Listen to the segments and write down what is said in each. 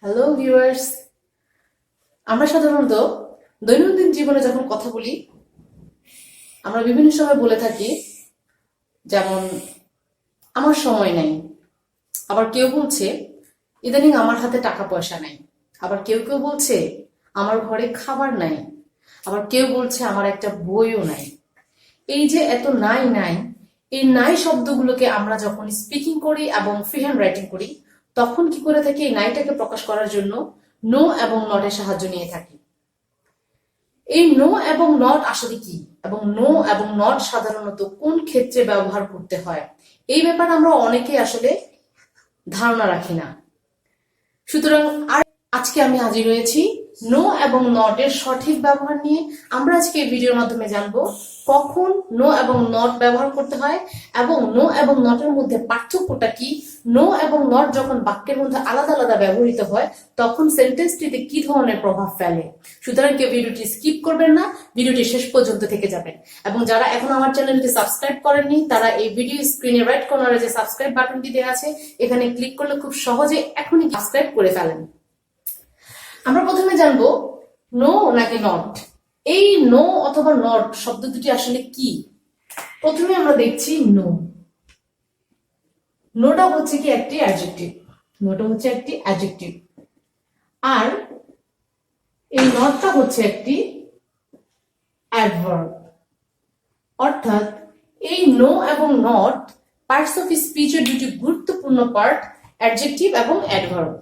Hello viewers, আমরা সাধারণত দৈনন্দিন জীবনে যখন কথা বলি আমরা বিভিন্ন সময় বলে থাকি, যেমন আমার সময় নাই। আবার কেউ বলছে ইদানিং আমার হাতে টাকা পয়সা নাই। আবার কেউ কেউ বলছে আমার ঘরে খাবার নাই। আবার কেউ বলছে আমার একটা বইও নাই। এই যে এত নাই নাই, এই নাই শব্দগুলোকে আমরা যখন স্পিকিং করি এবং ফ্রি হ্যান্ড রাইটিং করি তখন কি করে থাকি, এই নাইটাকে প্রকাশ করার জন্য নো এবং নটের সাহায্য নিয়ে থাকি। এই নো এবং নট আসলে কি এবং নো এবং নট সাধারণত কোন ক্ষেত্রে ব্যবহার করতে হয় এই ব্যাপারে আমরা অনেকে আসলে ধারণা রাখি না। সুতরাং আজকে আমি হাজির হয়েছি নো এবং নট এর সঠিক ব্যবহার নিয়ে। আমরা আজকে এই ভিডিওর মাধ্যমে জানবো কখন নো এবং নট ব্যবহার করতে হয় এবং নো এবং নটের মধ্যে পার্থক্যটা কি। নো এবং নট যখন বাক্যের মধ্যে আলাদা আলাদা ব্যবহৃত হয় তখন সেন্টেন্সটিতে কি ধরনের প্রভাব ফেলে। সুতরাং কেউ ভিডিওটি স্কিপ করবেন না, ভিডিওটি শেষ পর্যন্ত থেকে যাবেন। এবং যারা এখন আমার চ্যানেলটি সাবস্ক্রাইব করেননি তারা এই ভিডিও স্ক্রিনে রাইট কর্নারে যে সাবস্ক্রাইব বাটনটি দেওয়া আছে এখানে ক্লিক করলে খুব সহজে এখনই সাবস্ক্রাইব করে ফেলেন। আমরা প্রথমে জানবো নো নাকি নট। এই নো অথবা নট শব্দ দুটি আসলে কি। প্রথমে আমরা দেখছি নো। নোটা হচ্ছে কি একটি অ্যাডজেক্টিভ। নোটা হচ্ছে একটি অ্যাডজেক্টিভ। আর এই নটটা হচ্ছে একটি অ্যাডভার্ব। অর্থাৎ এই নো এবং নট পার্টস অফ স্পিচের দুটি গুরুত্বপূর্ণ পার্ট, অ্যাডজেক্টিভ এবং অ্যাডভার্ব।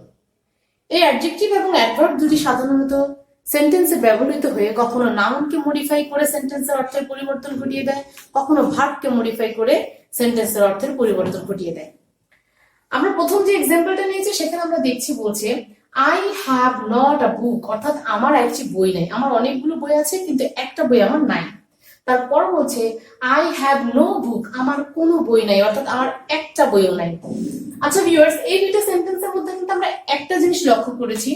এই অ্যাডজেক্টিভ এবং অ্যাডভার্ব দুটি সাধারণত সেন্টেন্সে ব্যবহৃত হয়ে কখনো নাউনকে মডিফাই করে সেন্টেন্সের অর্থের পরিবর্তন ঘটিয়ে দেয়, কখনো ভার্বকে মডিফাই করে সেন্টেন্সের অর্থের পরিবর্তন ঘটিয়ে দেয়। আমরা প্রথম যে এক্সাম্পলটা নিয়েছি সেখানে আমরা দেখছি বলছে আই হ্যাভ নট আ বুক, অর্থাৎ আমার একটি বই নাই। আমার অনেকগুলো বই আছে কিন্তু একটা বই আমার নাই। তারপর বলছে আই হ্যাভ নো বুক, আমার কোনো বই নাই, অর্থাৎ আমার একটা বইও নাই। আচ্ছা ভিউয়ার্স, এই দুইটা সেন্টেন্সের মধ্যে কিন্তু আমরা একটা জিনিস লক্ষ্য করেছি,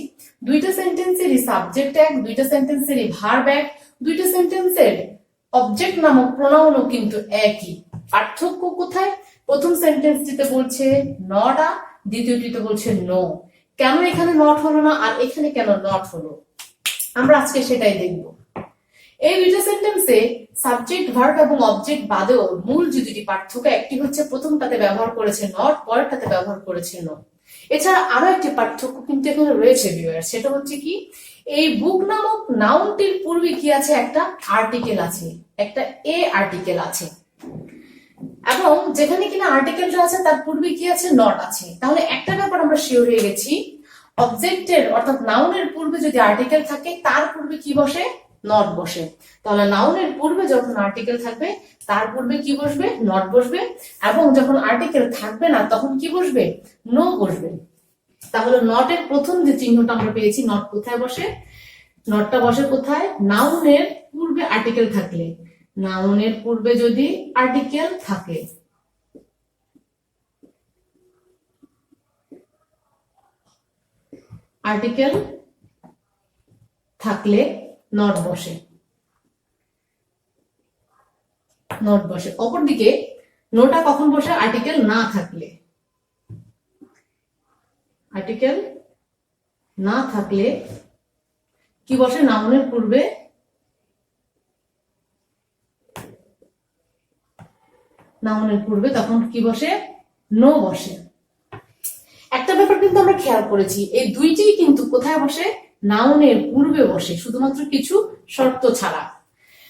দুইটা সেন্টেন্সেরই সাবজেক্ট এক, দুইটা সেন্টেন্সেরই ভার্ব এক, দুইটা সেন্টেন্সের অবজেক্ট নামক প্রোনাউনও কিন্তু একই। পার্থক্য কোথায়? প্রথম সেন্টেন্সটিতে বলছে নট আ, দ্বিতীয়টিতে বলছে নো। কেন এখানে নট হলো না আর এখানে কেন নট হলো, আমরা আজকে সেটাই দেখব। এই দুইটা সেন্টেন্সে সাবজেক্ট ভার্ব এবং অবজেক্ট বাদেও মূল যে দুটি পার্থক্য, একটি হচ্ছে প্রথমটাতে ব্যবহার করেছে নট, পরেরটাতে ব্যবহার করেছে নো। এছাড়া আরো একটি পার্থক্য কিন্তু এখানে রয়েছে ভিউয়ার, সেটা হচ্ছে কি এই বুক নামক নাউনটির পূর্বে কি আছে, একটা আর্টিকেল আছে, একটা এ আর্টিকেল আছে। এবং যেখানে কিনা আর্টিকেলটা আছে তার পূর্বে কি আছে, নট আছে। তাহলে একটা ব্যাপার আমরা শিওর হয়ে গেছি, অবজেক্টের অর্থাৎ নাউনের পূর্বে যদি আর্টিকেল থাকে তার পূর্বে কি বসে, নট বসে। তাহলে নাউনের পূর্বে যখন আর্টিকেল থাকবে তার পূর্বে কি বসবে, নট বসবে। এবং যখন আর্টিকেল থাকবে না তখন কি বসবে, নো বসবে। তাহলে নটের প্রথম যে চিহ্নটা আমরা পেয়েছি, নট কোথায় বসে, নটটা বসে কোথায়, নাউনের পূর্বে আর্টিকেল থাকলে। নাউনের পূর্বে যদি আর্টিকেল থাকে, আর্টিকেল থাকলে নট বসে, নট বসে। অপরদিকে নোটা কখন বসে, আর্টিকেল না থাকলে। আর্টিকেল না থাকলে কি বসে, নাউনের পূর্বে তখন কি বসে, নো বসে। একটা ব্যাপার কিন্তু আমরা খেয়াল করেছি, এই দুইটি কিন্তু কোথায় বসে, নাউনের পূর্বে বসে, শুধুমাত্র কিছু শর্ত ছাড়া।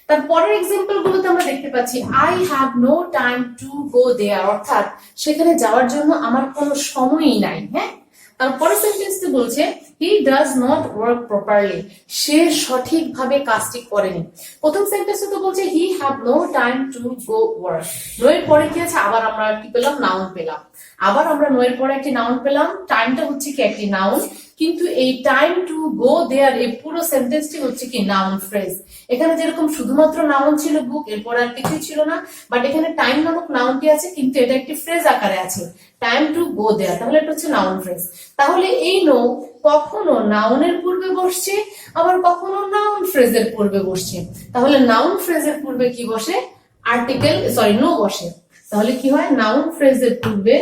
তারপরের এক্সাম্পল গুলোতে আমরা দেখতে পাচ্ছি I have no time to go there, অর্থাৎ সেখানে যাওয়ার জন্য আমার কোনো সময়ই নাই। হ্যাঁ, তারপরের সেন্টেন্সটি বলছে he does not work properly, সে সঠিকভাবে কাজটি করেনি। প্রথম সেন্টেন্সে তো বলছে he have no time to go work, no এর পরে কি আছে, আবার আমরা কি পেলাম, নাউন পেলাম। আবার আমরা নো এর পরে একটি নাউন পেলাম, টাইমটা হচ্ছে কি একটি নাউন, কিন্তু এই টাইম টু গো দেয়ার এই পুরো সেন্টেন্সটি হচ্ছে কি নাউন ফ্রেজ। এখানে যেরকম শুধুমাত্র নাউন ছিল বুক, এরপর আর কিছুই ছিল না, বাট এখানে টাইম নামক নাউনটি আছে কিন্তু এটা একটি ফ্রেজ আকারে আছে, টাইম টু গো দেয়ার, তাহলে এটা হচ্ছে নাউন ফ্রেজ। তাহলে এই নো কখনো নাউনের পূর্বে বসছে আবার কখনো নাউন ফ্রেজের পূর্বে বসছে। তাহলে নাউন ফ্রেজের পূর্বে কি বসে, আর্টিকেল নো বসে। তাহলে কি হয়, নাউন ফ্রেজের পূর্বে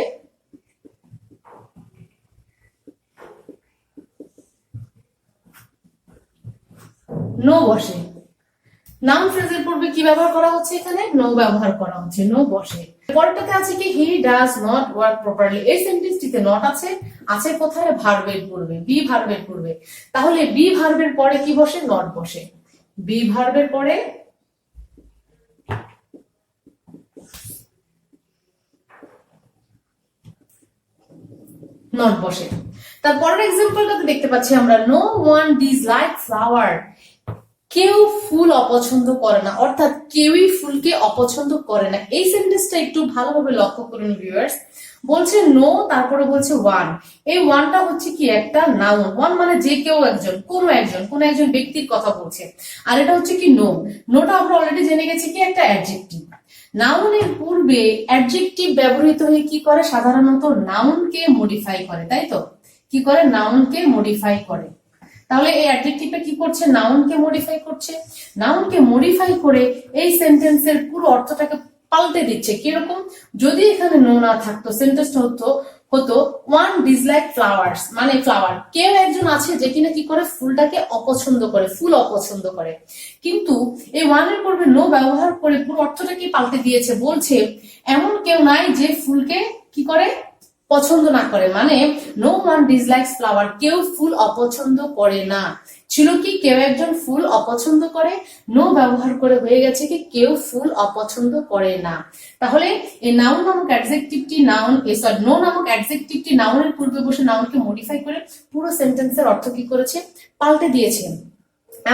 নো বসে। নাউন ফ্রেজের পূর্বে কি ব্যবহার করা হচ্ছে, এখানে নো ব্যবহার করা হচ্ছে, নো বসে। পরেরটাতে আছে কি হি ডাজ নট ওয়ার্ক প্রপারলি। এই সেন্টেন্সটিতে নট আছে, আছে কোথায়, ভার্বের পূর্বে, বি ভার্বের পূর্বে। তাহলে বি ভার্বের পরে কি বসে, নট বসে। বি ভার্বের পরে নট বসে। তারপরের এক্সাম্পলটাতে দেখতে পাচ্ছি আমরা নো ওয়ান ডিসলাইক ফ্লাওয়ার। কেউ ফুল অপছন্দ করে না, অর্থাৎ কেউই ফুলকে অপছন্দ করে না। এই সেন্টেন্সটা একটু ভালোভাবে লক্ষ্য করুন ভিউয়ার্স। বলছে নো, তারপরে বলছে ওয়ান। এই ওয়ানটা হচ্ছে কি একটা নাউন। ওয়ান মানে যে কেউ একজন, কোন একজন ব্যক্তির কথা বলছে। আর এটা হচ্ছে কি নো। নোটা আমরা অলরেডি জেনে গেছি কি একটা অ্যাডজেক্টিভ। নাউনের পূর্বে অ্যাডজেক্টিভ ব্যবহৃত হয়ে কি করে, সাধারণত নাউনকে মডিফাই করে, তাই তো? কি করে, নাউনকে মডিফাই করে। তাহলে এই অ্যাডজেক্টিভটা কি করছে, নাউনকে মডিফাই করছে। নাউনকে মডিফাই করে এই সেন্টেন্সের পুরো অর্থটাকে পাল্টে দিচ্ছে। কিরকম, যদি এখানে নো না থাকতো, সেন্টেন্সটা হতো ওয়ান ডিসলাইক ফ্লাওয়ার্স, মানে ফ্লাওয়ার, কেউ একজন আছে যে কিনা কি করে, ফুলটাকে অপছন্দ করে, ফুল অপছন্দ করে। কিন্তু এই ওয়ানের পূর্বে নো ব্যবহার করে পুরো অর্থটাকে পাল্টে দিয়েছে। বলছে এমন কেউ নাই যে ফুলকে কি করে, পছন্দ না করে। মানে নো ওয়ান ডিসলাইকস ফ্লাওয়ার, কেউ ফুল অপছন্দ করে না। ছিল কি, কেউ একজন ফুল অপছন্দ করে, নো ব্যবহার করে হয়ে গেছে কি কেউ ফুল অপছন্দ করে না। তাহলে এই নাউন নামক অ্যাডজেক্টিভটি নো নামক অ্যাডজেক্টিভটি নাউনের পূর্বে বসে নাউনকে মডিফাই করে পুরো সেন্টেন্সের অর্থ কি করেছে, পাল্টে দিয়েছে।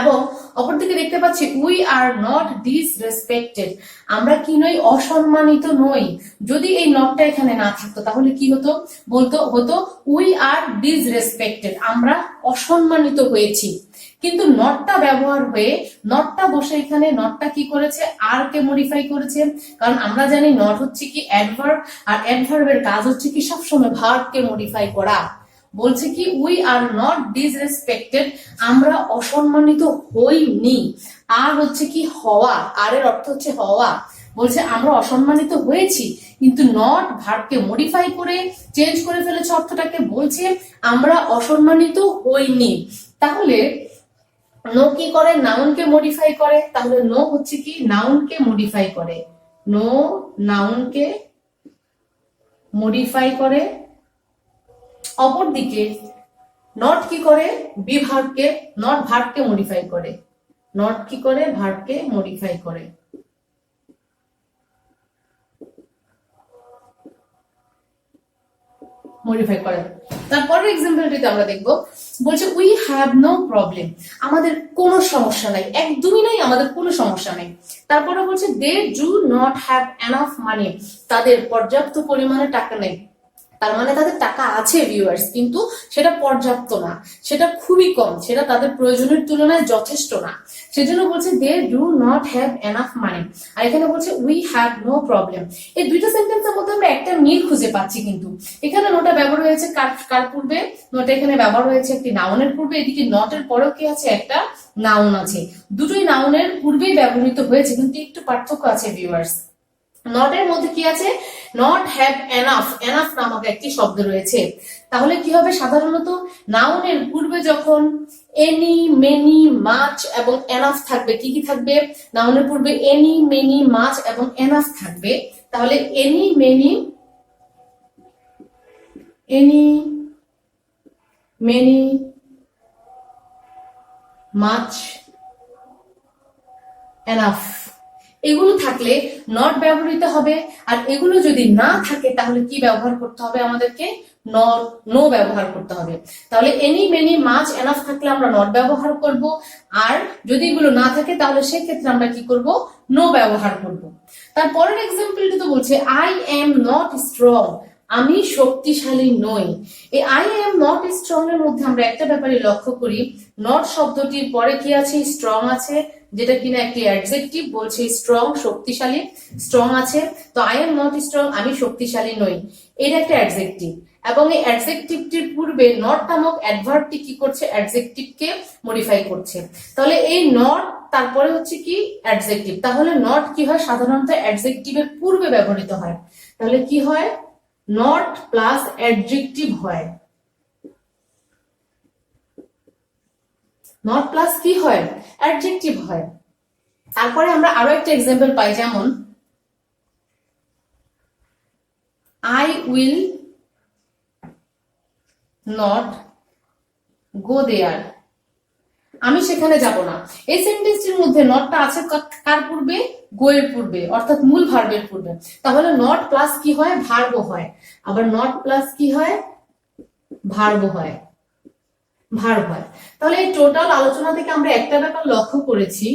এবং অপরদিকে দেখতে পাচ্ছি উই আর নট ডিসরেসপেক্টেড, আমরা কি নই, অসম্মানিত নই। যদি এই নটটা এখানে না থাকতো তাহলে কি হতো, হতো উই আর ডিসরেসপেক্টেড, আমরা অসম্মানিত হয়েছি। কিন্তু নটটা ব্যবহার হয়ে, নটটা বসে এখানে, নটটা কি করেছে, আর কে মডিফাই করেছে। কারণ আমরা জানি নট হচ্ছে কি অ্যাডভার্ব, আর অ্যাডভার্বের কাজ হচ্ছে কি সবসময় ভার্বকে মডিফাই করা। বলছে কি উই আর নট ডিসরেসপেক্টেড, আমরা অসম্মানিত হইনি। আর হচ্ছে কি হওয়া, আর এর অর্থ হচ্ছে হওয়া। বলছে আমরা অসম্মানিত হয়েছি, কিন্তু নট ভার্বকে মডিফাই করে চেঞ্জ করে ফেলেছে অর্থটাকে। বলছে আমরা অসম্মানিত হইনি। তাহলে নো কি করে, নাউনকে মডিফাই করে। তাহলে নো হচ্ছে কি নাউনকে মডিফাই করে, নো নাউনকে মডিফাই করে। অপরদিকে নট কি করে, নট ভার্বকে মডিফাই করে। নট কি করে, ভার্বকে মডিফাই করে। তারপরের এক্সাম্পলটিতে আমরা দেখব, বলছে উই হ্যাভ নো প্রবলেম, আমাদের কোনো সমস্যা নাই, একদমই নাই, আমাদের কোনো সমস্যা নাই। তারপরে বলছে they do not have enough money, তাদের পর্যাপ্ত পরিমাণে টাকা নেই। তার মানে তাদের টাকা আছে ভিউয়ার্স, কিন্তু সেটা পর্যাপ্ত না, সেটা খুবই কম, সেটা তাদের প্রয়োজনের তুলনায় যথেষ্ট না। সেজন্য বলছে they do not have enough money. আর এখানে বলছে উই হ্যাভ নো প্রবলেম। এই দুইটা সেন্টেন্সের মধ্যে আমরা একটা মিল খুঁজে পাচ্ছি, কিন্তু এখানে নোটা ব্যবহার হয়েছে কার পূর্বে, নোটা এখানে ব্যবহার হয়েছে একটি নাউনের পূর্বে, এদিকে নটের পরেও কি আছে, একটা নাউন আছে। দুটোই নাউনের পূর্বেই ব্যবহৃত হয়েছে, কিন্তু একটু পার্থক্য আছে ভিউয়ার্স। নটের মধ্যে কি আছে, নট হ্যাভ এনাফ, এনাফ নামক একটি শব্দ রয়েছে। তাহলে কি হবে, সাধারণত নাউনের পূর্বে যখন এনি, মেনি, মাচ এবং এনাফ থাকবে, কি কি থাকবে, নাউনের পূর্বে এনি, মেনি, মাচ এবং এনাফ থাকবে। তাহলে এনি, মেনি, মাচ, এনাফ, এগুলো থাকলে নট ব্যবহৃত হবে। আর এগুলো যদি না থাকে তাহলে কি ব্যবহার করতে হবে, আমাদেরকে নো ব্যবহার করতে হবে। তাহলে এনি, মেনি, মাচ, এনাফ থাকলে আমরা নট ব্যবহার করব। আর যদি এগুলো না থাকে তাহলে সেক্ষেত্রে আমরা কি করব, নো ব্যবহার করব। তারপরের এক্সাম্পলটি তো বলছে আই এম নট স্ট্রং, আমি শক্তিশালী নই। এই আই এম নট স্ট্রং এর মধ্যে আমরা একটা ব্যাপারে লক্ষ্য করি, নট শব্দটির পরে কি আছে, স্ট্রং আছে, যেটা কিনা একটি অ্যাডজেক্টিভ। বলছে স্ট্রং, শক্তিশালী, স্ট্রং আছে। তো আই এম নট স্ট্রং, আমি শক্তিশালী নই, এটা একটা অ্যাডজেক্টিভ। এবং এই অ্যাডজেক্টিভটির পূর্বে নট নামক অ্যাডভার্বটি কি করছে, অ্যাডজেক্টিভকে মডিফাই করছে। তাহলে এই নট তারপরে হচ্ছে কি অ্যাডজেক্টিভ। তাহলে নট কি হয়, সাধারণত অ্যাডজেক্টিভের পূর্বে ব্যবহৃত হয়। তাহলে কি হয়, নট প্লাস অ্যাডজেক্টিভ হয়, নট প্লাস কি হয়, অ্যাডজেক্টিভ হয়। তারপরে আমরা আরো একটা এক্সাম্পল পাই, যেমন আই উইল নট গো দেয়ার, আমি সেখানে যাব না। এই সেন্টেন্সটির মধ্যে নটটা আছে কার পূর্বে, গো এর পূর্বে, অর্থাৎ মূল ভার্বের পূর্বে। তাহলে নট প্লাস কি হয়, ভার্ব হয়। আবার নট প্লাস কি হয়, ভার্ব হয়, ভার্ব হয়। তাহলে এই টোটাল আলোচনা থেকে আমরা একটা ব্যাপার লক্ষ্য করেছি,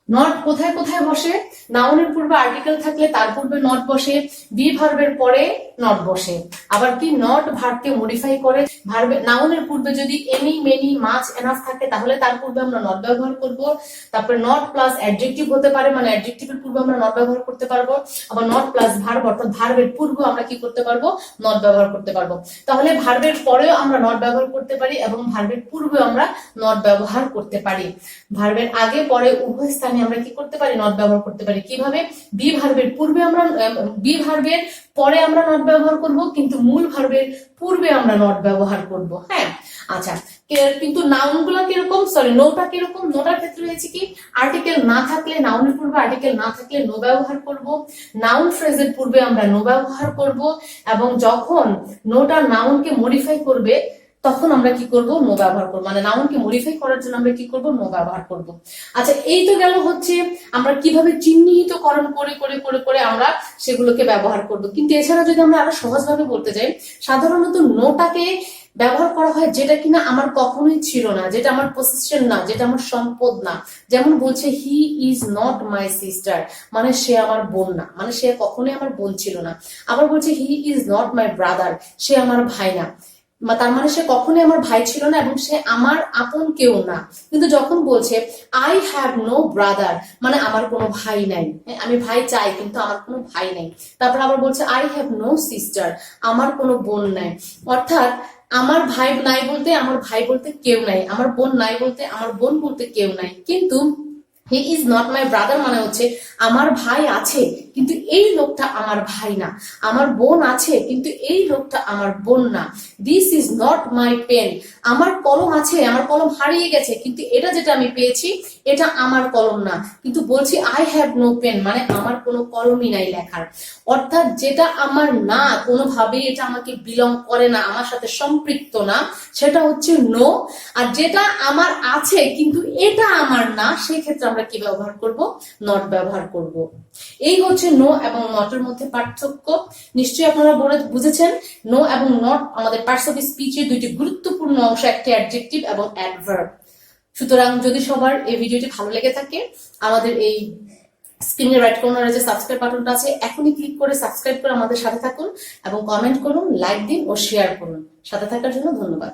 নট কোথায় কোথায় বসে, নাউনের পূর্বে আর্টিকেল থাকলে তার পূর্বে নট বসে, বি ভার্বের পরে নট বসে। আবার কি, নট ভার্বকে মডিফাই করে, ভার্বে নাউনের পূর্বে যদি এনি মেনি মাচ এনাফ থাকে তাহলে তার পূর্বে আমরা নট ব্যবহার করব। তারপরে নট প্লাস অ্যাডজেক্টিভ হতে পারে, মানে অ্যাডজেক্টিভের পূর্বে আমরা নট ব্যবহার করতে পারবো। আবার নট প্লাস ভার্ব, অর্থাৎ ভার্বের পূর্বে আমরা কি করতে পারবো, নট ব্যবহার করতে পারবো। তাহলে ভার্বের পরেও আমরা নট ব্যবহার করতে পারি এবং ভার্বের পূর্বে আমরা নট ব্যবহার করতে পারি। ভার্বের আগে পরে উভয় স্থানে আমরা কি করতে পারি, নট ব্যবহার করতে পারি। কিভাবে, বি ভার্বের পূর্বে আমরা, বি ভার্বের পরে আমরা নট ব্যবহার করব, কিন্তু মূল ভার্বের পূর্বে আমরা নট ব্যবহার করব। হ্যাঁ, আচ্ছা, কিন্তু নাউন গুলা কিরকম, সরি নোটা কিরকম, নোটার ক্ষেত্রে হয়েছে কি, আর্টিকেল না থাকলে, নাউনের পূর্বে আর্টিকেল না থাকলে নো ব্যবহার করব, নাউন ফ্রেজের পূর্বে আমরা নো ব্যবহার করব, এবং যখন নোটা নাউনকে মডিফাই করবে তখন আমরা কি করব, নো ব্যবহার করব, মানে নাউনকে মডিফাই করার জন্য আমরা কি করব, নো ব্যবহার করব। আচ্ছা, এই তো গেল হচ্ছে আমরা কিভাবে চিহ্নিতকরণ করে করে করে করে আমরা সেগুলোকে ব্যবহার করব। কিন্তু এছাড়া যদি আমরা আরো সহজভাবে বলতে যাই, সাধারণত নোটাকে ব্যবহার করা হয় যেটা কিনা আমার কখনোই ছিল না, যেটা আমার পজিশন না, যেটা আমার সম্পদ না। যেমন বলছে he is not my sister, মানে সে আমার বোন না, মানে সে কখনোই আমার বোন ছিল না। আবার বলছে he is not my brother, সে আমার ভাই না, তার মানে সে কখনোই আমার ভাই ছিল না এবং সে আমার আপন কেউ না। কিন্তু যখন বলছে আই হ্যাভ নো ব্রাদার, মানে আমার কোনো ভাই নাই, আমি ভাই চাই কিন্তু আমার কোনো ভাই নাই। তারপর আবার বলছে আই হ্যাভ নো সিস্টার, আমার কোনো বোন নাই, অর্থাৎ আমার ভাই নাই বলতে আমার ভাই বলতে কেউ নাই, আমার বোন নাই বলতে আমার বোন বলতে কেউ নাই। কিন্তু হি ইজ নট মাই ব্রাদার মানে হচ্ছে আমার ভাই আছে কিন্তু এই লোকটা আমার ভাই না, আমার বোন আছে কিন্তু এই লোকটা আমার বোন না। This is not my pen, আমার কলম আছে, আমার কলম হারিয়ে গেছে কিন্তু এটা যেটা আমি পেয়েছি এটা আমার কলম না। কিন্তু বলছি আই হ্যাভ নো পেন, মানে আমার কোনো কলমই নাই লেখার, অর্থাৎ যেটা আমার না, কোনোভাবেই এটা আমাকে বিলং করে না, আমার সাথে সম্পৃক্ত না, সেটা হচ্ছে নো। আর যেটা আমার আছে কিন্তু এটা আমার না, সেই ক্ষেত্রে আমরা কি ব্যবহার করব, নট ব্যবহার করব। এই হচ্ছে নো এবং নটের মধ্যে পার্থক্য। নিশ্চয়ই আপনারা বুঝেছেন নো এবং নট আমাদের পার্টস অফ স্পিচের দুইটি গুরুত্বপূর্ণ অংশ, একটি অ্যাডজেক্টিভ এবং অ্যাডভার্ব। সুতরাং যদি সবার এই ভিডিওটি ভালো লেগে থাকে, আমাদের এই স্ক্রিনের রাইট কর্নারে যে সাবস্ক্রাইব বাটনটা আছে এখনই ক্লিক করে সাবস্ক্রাইব করে আমাদের সাথে থাকুন এবং কমেন্ট করুন, লাইক দিন ও শেয়ার করুন। সাথে থাকার জন্য ধন্যবাদ।